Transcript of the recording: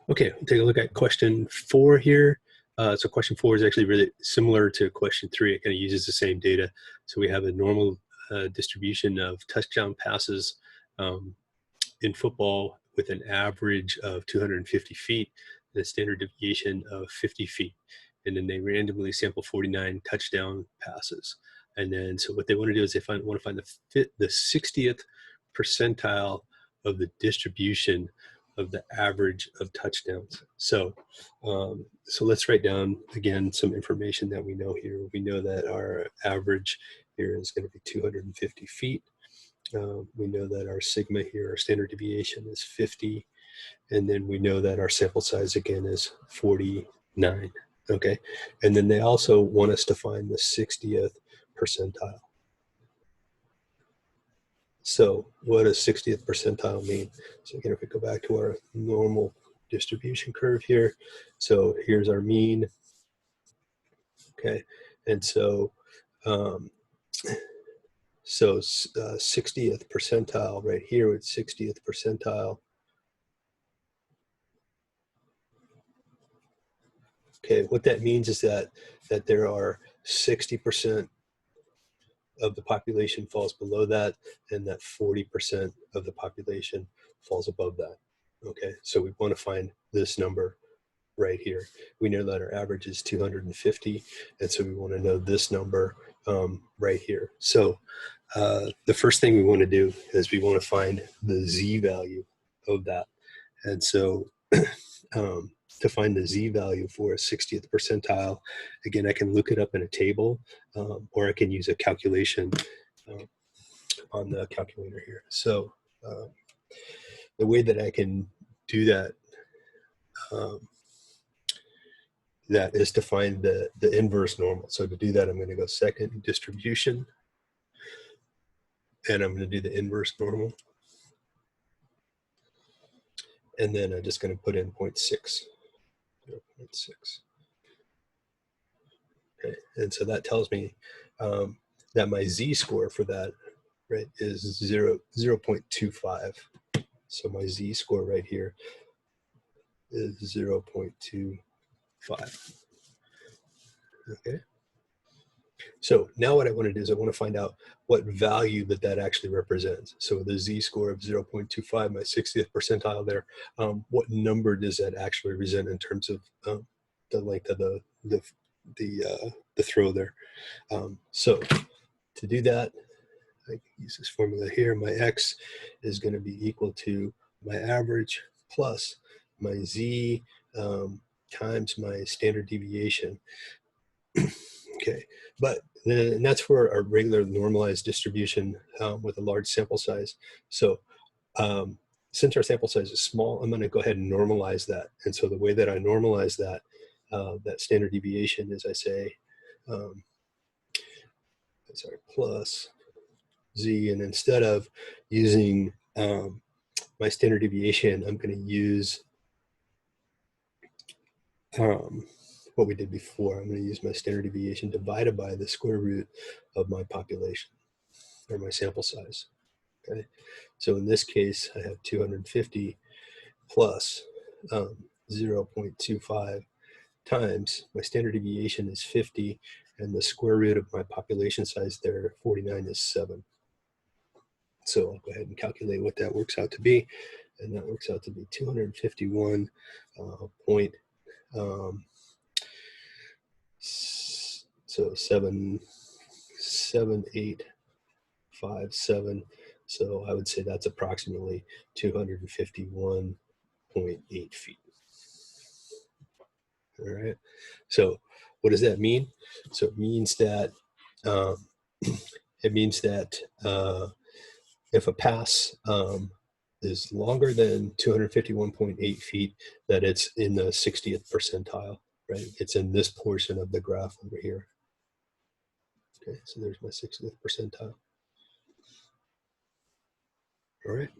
Okay, we'll take a look at question 4 here. So question 4 is actually really similar to question 3. It kind of uses the same data. So we have a normal distribution of touchdown passes um, in football with an average of 250 feet and a standard deviation of 50 feet. And then they randomly sample 49 touchdown passes. And then so what they want to do is they want to find the 60th percentile of the distribution of the average of touchdowns. So let's write down again some information that we know here. We know that our average here is going to be 250 feet. We know that our sigma here, our standard deviation, is 50. And then we know that our sample size again is 49. Okay. And then they also want us to find the 60th percentile. So what does 60th percentile mean? So again, if we go back to our normal distribution curve here, so here's our mean, okay? And so, 60th percentile right here with 60th percentile. Okay, what that means is that there are 60% of the population falls below that, and that 40% of the population falls above that. Okay, so we want to find this number right here. We know that our average is 250, and so we want to know this number right here. So the first thing we want to do is we want to find the z-value of that. And so to find the z-value for a 60th percentile, again, I can look it up in a table, or I can use a calculation on the calculator here. So the way that I can do that that is to find the inverse normal. So to do that, I'm going to go second distribution, and I'm going to do the inverse normal. And then I'm just going to put in 0.6. 0.6. Okay, and so that tells me that my z-score for that, right, is 0.25. So my z-score right here is 0.25. Okay. So now what I want to do is I want to find out what value that actually represents. So the z-score of 0.25, my 60th percentile there, what number does that actually represent in terms of the length of the throw there? So to do that, I can use this formula here. My x is going to be equal to my average plus my z times my standard deviation. Okay, but then that's for a regular normalized distribution with a large sample size. So since our sample size is small, I'm going to go ahead and normalize that. And so the way that I normalize that, that standard deviation is I say, plus z, and instead of using my standard deviation, I'm going to use what we did before. I'm going to use my standard deviation divided by the square root of my population, or my sample size. Okay, so in this case, I have 250 plus 0.25 times my standard deviation is 50, and the square root of my population size there, 49, is 7. So I'll go ahead and calculate what that works out to be, and that works out to be 251 so 77857. So I would say that's approximately 251.8 feet. All right. So what does that mean? So it means that if a pass is longer than 251.8 feet, that it's in the 60th percentile, right? It's in this portion of the graph over here. Okay, so there's my 60th percentile. All right.